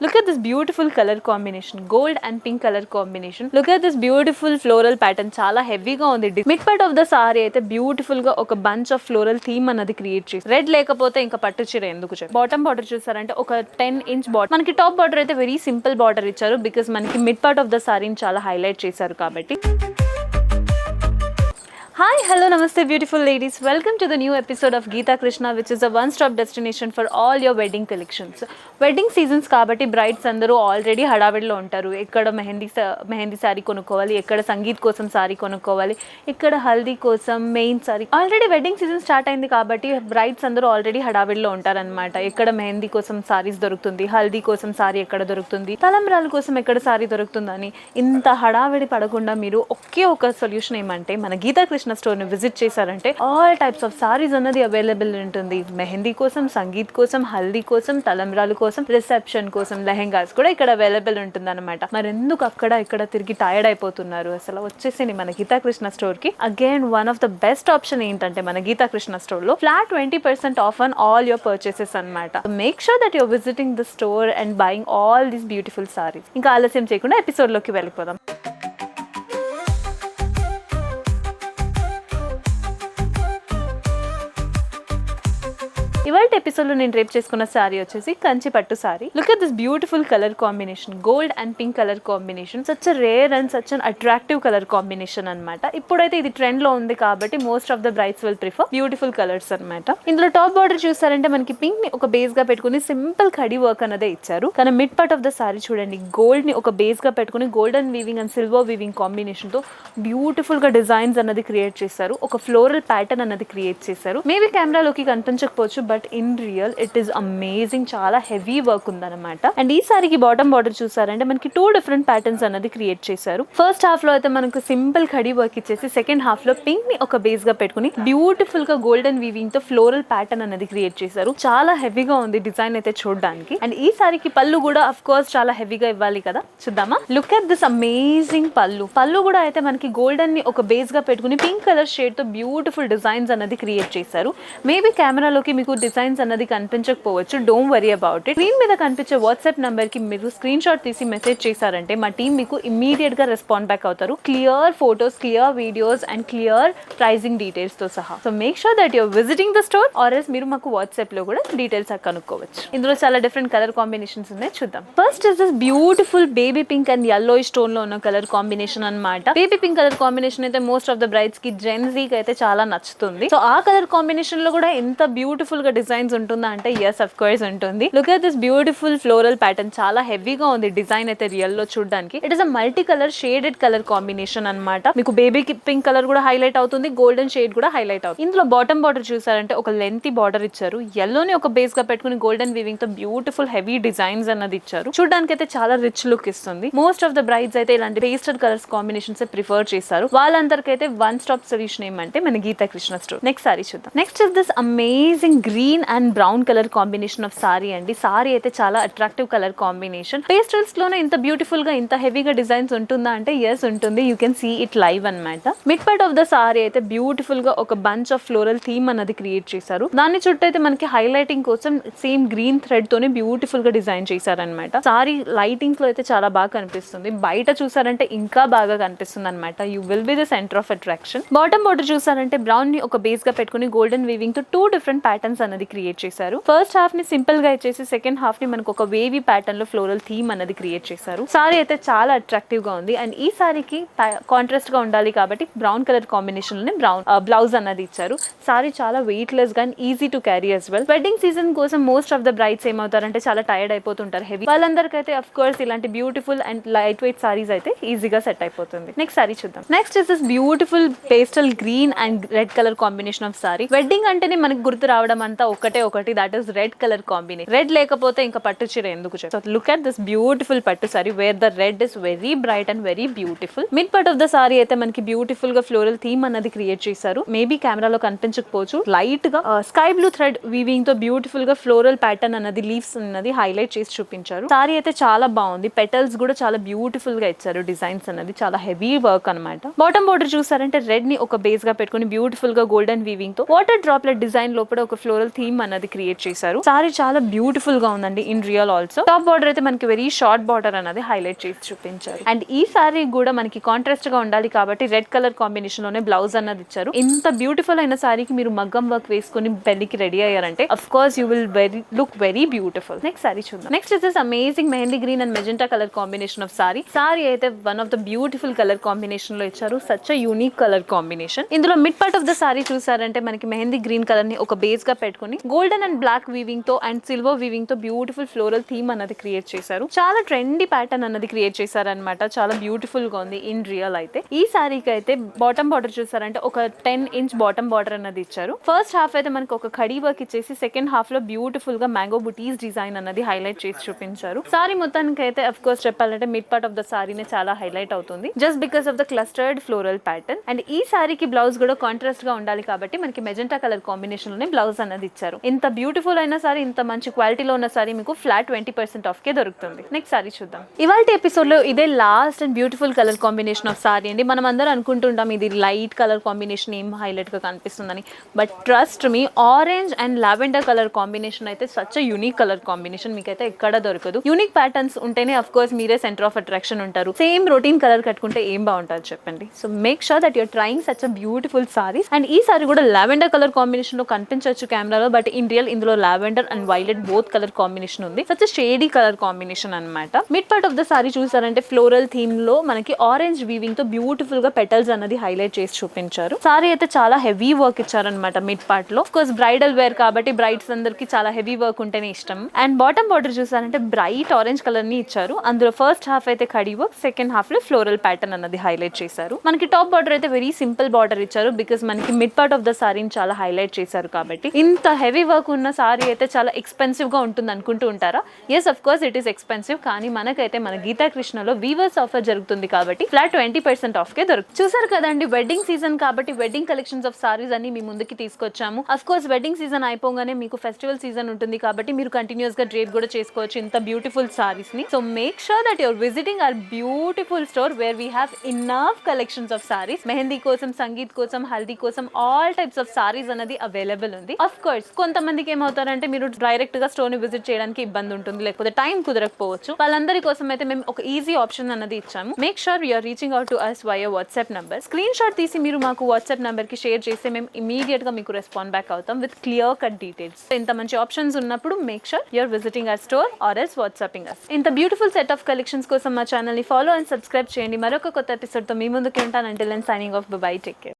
Look at this beautiful color combination, gold and pink color combination. Look at this beautiful floral pattern, చాలా హెవీగా ఉంది. Mid part of the sari అయితే beautiful గా ఒక bunch of floral theme అన్నది create చేసి, red లేకపోతే ఇంకా పట్టు చీర ఎందుకు. బాటమ్ బార్డర్ చూసారంటే ఒక 10-inch బార్డర్. మనకి టాప్ బార్డర్ అయితే వెరీ సింపుల్ బార్డర్ ఇచ్చారు, బికాస్ మనకి మిడ్ పార్ట్ ఆఫ్ ద సారీని చాలా హైలైట్ చేశారు కాబట్టి. Hi, hello, namaste beautiful ladies. Welcome to the new episode of Geeta Krishna, which is a one-stop destination for all your wedding collections. Wedding seasons కాబట్టి brides అందరూ already హడావిడిలో ఉంటారు. ఎక్కడ mehndi sorry కొనుక్కోవాలి, ఎక్కడ సంగీత్ కోసం సారీ కొనుక్కోవాలి, ఎక్కడ హల్దీ కోసం main sorry. Already wedding season start అయింది కాబట్టి బ్రైడ్స్ అందరూ ఆల్రెడీ హడావిడిలో ఉంటారనమాట. ఎక్కడ మెహందీ కోసం సారీస్ దొరుకుతుంది, హల్దీ కోసం సారీ ఎక్కడ దొరుకుతుంది, తలంబ్రాల కోసం ఎక్కడ సారీ దొరుకుతుందని ఇంత హడావిడి పడకుండా మీరు ఒకే ఒక సొల్యూషన్ ఏమంటే మన గీతా కృష్ణ స్టోర్ ని విజిట్ చేశారంటే ఆల్ టైప్స్ ఆఫ్ సారీస్ అన్నది అవైలబుల్ ఉంటుంది. మెహందీ కోసం, సంగీత్ కోసం, హల్దీ కోసం, తలంబ్రాల కోసం, రిసెప్షన్ కోసం, లెహెంగాస్ కూడా ఇక్కడ అవైలబుల్ ఉంటుంది అనమాట. మరి ఎందుకు అక్కడ ఇక్కడ తిరిగి టైర్డ్ అయిపోతున్నారు? అసలు వచ్చేసింది మన గీతా కృష్ణ స్టోర్ కి. Again one of the best option ఏంటంటే మన గీతా కృష్ణ స్టోర్ లో flat 20% off on all your purchases అనమాట. Make sure that your visiting the store and buying all these beautiful saris. ఇంకా ఆలస్యం చేయకుండా ఎపిసోడ్ లోకి వెళ్ళిపోదాం. ఇవాళ ఎపిసోడ్ లో నేను రేప్ చేసుకున్న సారీ వచ్చేసి కంచి పట్టు sorry. Look at this beautiful colour combination, gold and pink colour combination. Such rare and such an attractive colour combination అనమాట. ఇప్పుడైతే ఇది ట్రెండ్ లో ఉంది కాబట్టి most of the brides will prefer beautiful colours అనమాట. ఇందులో టాప్ బార్డర్ చూసారంటే మనకి పింక్ ని ఒక బేస్ గా పెట్టుకుని సింపుల్ కడి వర్క్ అన్నదే ఇచ్చారు. కానీ mid part of the sari చూడండి, గోల్డ్ ని ఒక బేస్ గా పెట్టుకుని golden weaving and silver weaving combination తో బ్యూటిఫుల్ గా డిజైన్స్ అన్నది క్రియేట్ చేశారు. ఒక ఫ్లోరల్ ప్యాటర్న్ అన్నది క్రియేట్ చేశారు. మేబీ కెమెరాలోకి కనిపించకపోవచ్చు, but in real it is amazing. చాలా హెవీ వర్క్ ఉందన్నమాట. అండ్ ఈ సారీకి బాటమ్ బార్డర్ చూసారంటే మనకి 2 డిఫరెంట్ ప్యాటర్న్స్ అన్నది క్రియేట్ చేశారు. ఫస్ట్ హాఫ్ లో అయితే మనకు సింపుల్ కడి వర్క్ ఇచ్చేసి, సెకండ్ హాఫ్ లో పింక్ ని ఒక బేస్ గా పెట్టుకుని బ్యూటిఫుల్ గా గోల్డెన్ వీవింగ్ తో ఫ్లోరల్ ప్యాటర్న్ అన్నది క్రియేట్ చేశారు. చాలా హెవీగా ఉంది డిజైన్ అయితే చూడడానికి. అండ్ ఈ సారీకి పళ్ళు కూడా అఫ్ కోర్స్ చాలా హెవీగా ఇవ్వాలి కదా, చూద్దామా. లుక్ అట్ దిస్ అమేజింగ్ పళ్ళు కూడా అయితే మనకి గోల్డెన్ ని ఒక బేస్ గా పెట్టుకుని పింక్ కలర్ షేడ్ తో బ్యూటిఫుల్ డిజైన్స్ అన్నది క్రియేట్ చేశారు. మేబీ కెమెరాలోకి మీకు డిజైన్స్ అన్నది కనిపించకపోవచ్చు, don't worry about it. Screen మీద కనిపించే వాట్సాప్ నంబర్ కి మీరు స్క్రీన్ షాట్ తీసి మెసేజ్ చేశారంటే మా టీం మీకు ఇమ్మీడియట్ గా రెస్పాండ్ బ్యాక్ అవుతారు. Clear photos, clear videos and clear pricing details తో సహా. So make sure that your visiting the store or else మీరు మాకు వాట్సాప్ లో కూడా డీటెయిల్స్ కనుక్కోవచ్చు. ఇందులో చాలా డిఫరెంట్ కలర్ కాంబినేషన్స్ ఉన్నాయి, చూద్దాం. First is this beautiful baby pink and yellow stone లో ఉన్న కలర్ కాంబినేషన్ అన్నమాట. బేబీ పింక్ కలర్ కాంబినేషన్ అయితే మోస్ట్ ఆఫ్ ద బ్రైడ్స్ కి, జెన్ జీ కి అయితే చాలా నచ్చుతుంది. సో ఆ కలర్ కాంబినేషన్ లో కూడా ఎంత బ్యూటిఫుల్ గా డిజైన్స్ ఉంటుందా అంటే ఎస్, అఫ్ కోర్స్ ఉంటుంది. Look at this beautiful floral pattern. చాలా హెవీగా ఉంది డిజైన్ అయితే రియల్ లో చూడడానికి. It is a multi colour shaded colour combination అన్నమాట. మీకు బేబీ పింక్ కలర్ కూడా హైలైట్ అవుతుంది, గోల్డెన్ షేడ్ కూడా హైలైట్ అవుతుంది. ఇందులో బాటమ్ బార్డర్ చూసారంటే ఒక లెంతీ బార్డర్ ఇచ్చారు. ఎల్లోని ఒక బేస్ గా పెట్టుకుని గోల్డెన్ వీవింగ్ తో బ్యూటిఫుల్ హెవీ డిజైన్స్ అన్నది ఇచ్చారు. చూడడానికి అయితే చాలా రిచ్ లుక్ ఇస్తుంది. మోస్ట్ ఆఫ్ ద బ్రైడ్స్ అయితే ఇలాంటి పేస్టల్ కలర్స్ కాంబినేషన్స్ ప్రిఫర్ చేస్తారు. వాళ్ళందరికైతే వన్ స్టాప్ సొల్యూషన్ ఏమంటే మన గీతా కృష్ణ స్టోర్. నెక్స్ట్ సారీ చూద్దాం. Next is this amazing green and brown colour combination of sari అండి. సారీ అయితే చాలా అట్రాక్టివ్ కలర్ కాంబినేషన్. పేస్టల్స్ లోనే ఇంత బ్యూటిఫుల్ గా, ఇంత హెవీగా డిజైన్స్ ఉంటుందా అంటే ఎస్ ఉంటుంది. You can see it live అన్నమాట. Mid part of the sari అయితే బ్యూటిఫుల్ గా ఒక బంచ్ ఆఫ్ ఫ్లోరల్ థీమ్ అన్నది క్రియేట్ చేశారు. దాని చుట్టూ అయితే మనకి హైలైటింగ్ కోసం సేమ్ గ్రీన్ థ్రెడ్ తోనే బ్యూటిఫుల్ గా డిజైన్ చేశారనమాట. సారీ లైటింగ్స్ లో అయితే చాలా బాగా కనిపిస్తుంది. బయట చూసారంటే ఇంకా బాగా కనిపిస్తుంది అనమాట. You will be the centre of attraction. Bottom border చూసారంటే బ్రౌన్ ని ఒక బేస్ గా పెట్టుకుని గోల్డెన్ వీవింగ్ తో 2 డిఫరెంట్ ప్యాటర్న్స్ అన్నది క్రియేట్ చేశారు. ఫస్ట్ హాఫ్ ని సింపుల్ గా ఇచ్చేసి, సెకండ్ హాఫ్ ని మనకు ఒక వేవీ ప్యాటర్న్ లో ఫ్లోరల్ థీమ్ అన్నది క్రియేట్ చేశారు. సారీ అయితే చాలా అట్రాక్టివ్ గా ఉంది. అండ్ ఈ సారీకి కాంట్రాస్ట్ గా ఉండాలి కాబట్టి బ్రౌన్ కలర్ కాంబినేషన్ లోనే బ్రౌన్ బ్లౌజ్ అన్నది ఇచ్చారు. సారీ చాలా వెయిట్ లెస్ గా easy to carry as well. Wedding season కోసం మోస్ట్ ఆఫ్ ద బ్రైడ్స్ ఏమవుతారంటే చాలా టైర్డ్ అయిపోతుంటారు హెవీ. వాళ్ళందరికైతే అఫ్ కోర్స్ ఇలాంటి beautiful and light weight saris అయితే ఈజీగా సెట్ అయిపోతుంది. నెక్స్ట్ సారీ చూద్దాం. Next is this beautiful pastel green and red colour combination of sorry. Wedding అంటేనే మనకు గుర్తు రావడం అంతా ఒకటి, that is red colour combination. Red లేకపోతే ఇంకా పట్టు చీర ఎందుకు. So look at this beautiful పట్టు sari where the red is very bright and very beautiful. Mid part of the sari అయితే మనకి బ్యూటిఫుల్ గా ఫ్లోరల్ థీమ్ అన్నది క్రియేట్ చేశారు. మేబీ కెమెరాలో కనిపించకపోవచ్చు, లైట్ గా స్కై బ్లూ థ్రెడ్ వీవింగ్ తో బ్యూటిఫుల్ గా ఫ్లోరల్ ప్యాటర్న్ అన్నది, లీవ్స్ అన్నది హైలైట్ చేసి చూపించారు. సారీ అయితే చాలా బాగుంది. పెటల్స్ కూడా చాలా బ్యూటిఫుల్ గా ఇచ్చారు. డిజైన్స్ అన్నది చాలా హెవీ వర్క్ అనమాట. బాటమ్ బార్డర్ చూసారంటే రెడ్ ని ఒక బేస్ గా పెట్టుకుని బ్యూటిఫుల్ గా గోల్డెన్ వీవింగ్ తో వాటర్ డ్రాప్లెట్ డిజైన్ లోపల ఒక ఫ్లోరల్ థీమ్ థీమ్ అన్నది క్రియేట్ చేశారు. సారీ చాలా బ్యూటిఫుల్ గా ఉందండి in real. Also top border అయితే మనకి వెరీ షార్ట్ బార్డర్ అన్నది హైలైట్ చేసి చూపించారు. అండ్ ఈ సారీ కూడా మనకి కాంట్రాస్ట్ గా ఉండాలి కాబట్టి రెడ్ కలర్ కాంబినేషన్ లోనే బ్లౌజ్ అన్నది ఇచ్చారు. ఇంత బ్యూటిఫుల్ అయిన సారీకి మీరు మగ్గం వర్క్ వేసుకుని పెళ్లికి రెడీ అయ్యారంటే of course you will look very beautiful. Next sari చూద్దాం. Next is this amazing mehndi green and magenta colour combination of sari. Sari అయితే one of the beautiful colour combination లో ఇచ్చారు. Such a unique colour combination. ఇందులో mid part of the sari చూసారంటే మనకి mehndi green colour ని ఒక base గా పెట్టుకుని గోల్డెన్ అండ్ బ్లాక్ వీవింగ్ తో అండ్ సిల్వర్ వీవింగ్ తో బ్యూటిఫుల్ ఫ్లోరల్ థీమ్ అన్నది క్రియేట్ చేశారు. చాలా ట్రెండీ ప్యాటర్న్ అన్నది క్రియేట్ చేశారు అనమాట. చాలా బ్యూటిఫుల్ గా ఉంది ఇన్ రియల్. అయితే ఈ సారీకి అయితే బాటమ్ బార్డర్ చూసారంటే ఒక 10 ఇంచ్ బాటమ్ బార్డర్ అన్నది ఇచ్చారు. ఫస్ట్ హాఫ్ అయితే మనకి ఒక కడీ వర్క్ ఇచ్చేసి సెకండ్ హాఫ్ లో బ్యూటిఫుల్ గా మ్యాంగో బుటీస్ డిజైన్ అన్నది హైలైట్ చేసి చూపించారు. సారీ మొత్తానికి అయితే అఫ్ కోర్స్ చెప్పాలంటే మిడ్ పార్ట్ ఆఫ్ ద సారీనే చాలా హైలైట్ అవుతుంది just because of the clustered floral pattern. And ఈ సారీకి బ్లౌజ్ కూడా కాంట్రాస్ట్ గా ఉండాలి కాబట్టి మనకి మెజెంటా కలర్ కాంబినేషన్ లోనే బ్లౌజ్ అన్నది ఇచ్చారు. ఇంత బ్యూటిఫుల్ అయిన సారీ, ఇంత మంచి క్వాలిటీలో ఉన్న సారీ మీకు ఫ్లాట్ 20% ఆఫ్ కే దొరుకుతుంది. నెక్స్ట్ సారీ చూద్దాం. ఇవాళ ఎపిసోడ్ లో ఇదే last and beautiful colour combination of sari అండి. మనం అందరం అనుకుంటుంటాం ఇది లైట్ కలర్ కాంబినేషన్ ఏం హైలైట్ గా కనిపిస్తుందని, but trust me orange and lavender colour combination అయితే such a unique colour combination. మీకైతే ఎక్కడ దొరకదు. యూనిక్ ప్యాటర్న్స్ ఉంటేనే అఫ్ కోర్స్ మీరే సెంటర్ ఆఫ్ అట్రాక్షన్ ఉంటారు. సేమ్ రొటీన్ కలర్ కట్టుకుంటే ఏం బాగుంటుంది చెప్పండి. So make sure that your trying such a beautiful saris. And ఈ సారీ కూడా లావెండర్ కలర్ కాంబినేషన్ లో కనిపించవచ్చు కెమెరాలో, బట్ ఇన్ రియల్ ఇందులో lavender and violet both colour combination ఉంది. Such a shady colour combination అన్నమాట. Mid part of the sari చూసారంటే floral theme లో మనకి ఆరెంజ్ వీవింగ్ తో బ్యూటిఫుల్ గా పెటల్స్ అన్నది హైలైట్ చేసి చూపించారు. సారీ అయితే చాలా హెవీ వర్క్ ఇచ్చారనమాట మిడ్ పార్ట్ లో. ఆఫ్ కోర్స్ బ్రైడల్ వేర్ కాబట్టి బ్రైడ్స్ అందరికి చాలా హెవీ వర్క్ ఉంటేనే ఇష్టం. అండ్ బాటమ్ బార్డర్ చూసారంటే బ్రైట్ ఆరెంజ్ కలర్ ని ఇచ్చారు. అందులో ఫస్ట్ హాఫ్ అయితే కడీ వర్క్, సెకండ్ హాఫ్ లో ఫ్లోరల్ ప్యాటర్న్ అన్నది హైలైట్ చేశారు. మనకి టాప్ బార్డర్ అయితే వెరీ సింపుల్ బార్డర్ ఇచ్చారు బికాస్ మనకి మిడ్ పార్ట్ ఆఫ్ ద సారీని చాలా హైలైట్ చేశారు కాబట్టి. ఇంత హెవీ వర్క్ ఉన్న సారీ అయితే చాలా ఎక్స్పెన్సివ్ గా ఉంటుంది అనుకుంటూ ఉంటారా? Yes of course it is expensive. కానీ మనకైతే మన గీతా కృష్ణలో వీవర్స్ ఆఫర్ జరుగుతుంది కాబట్టి ఫ్లాట్ 20% ఆఫ్ కే దొరుకుతుంది. చూసారు కదండి, వెడ్డింగ్ సీజన్ కాబట్టి వెడ్డింగ్ కలెక్షన్స్ ఆఫ్ సారీస్ అన్ని మీ ముందుకి తీసుకొచ్చాము. అఫ్ కోర్స్ వెడ్డింగ్ సీజన్ అయిపోగానే మీకు ఫెస్టివల్ సీజన్ ఉంటుంది కాబట్టి మీరు కంటిన్యూస్ గా డ్రేప్ కూడా చేసుకోవచ్చు ఇంత బ్యూటిఫుల్ సారీస్ ని. So make sure that your visiting our beautiful store where we have enough collections of saris. Mehndi కోసం, సంగీత్ కోసం, హల్దీ కోసం ఆల్ టైప్స్ ఆఫ్ సారీస్ అనేది అవైలబుల్ ఉంది. అఫ్ కోర్స్ కొంతమందికి ఏమవుతారంటే మీరు డైరెక్ట్ గా స్టోర్ ని విజిట్ చేయడానికి ఇబ్బంది ఉంటుంది, లేకపోతే టైం కుదరకపోవచ్చు. వాళ్ళందరి కోసం అయితే మేము ఒక ఈజీ ఆప్షన్ అన్నది ఇచ్చాము. Make sure you're reaching out to us via WhatsApp number. Screenshot తీసి మీరు మాకు వాట్సాప్ నంబర్ కి షేర్ చేస్తే మేము ఇమీడియట్ గా మీకు రెస్పాండ్ బ్యాక్ అవుతాం విత్ క్లియర్ కట్ డీటెయిల్స్. ఇంత మంచి ఆప్షన్స్ ఉన్నప్పుడు make sure you're visiting our store or else whatsapping us. ఇంత బ్యూటిఫుల్ సెట్ ఆఫ్ కలెక్షన్స్ కోసం మా ఛానల్ ని ఫాలో అండ్ సబ్స్క్రైబ్ చేయండి. మరొక కొత్త ఎపిసోడ్ తో మీ ముందుకు ఉంటాను. Until then signing off, bye bye, take care.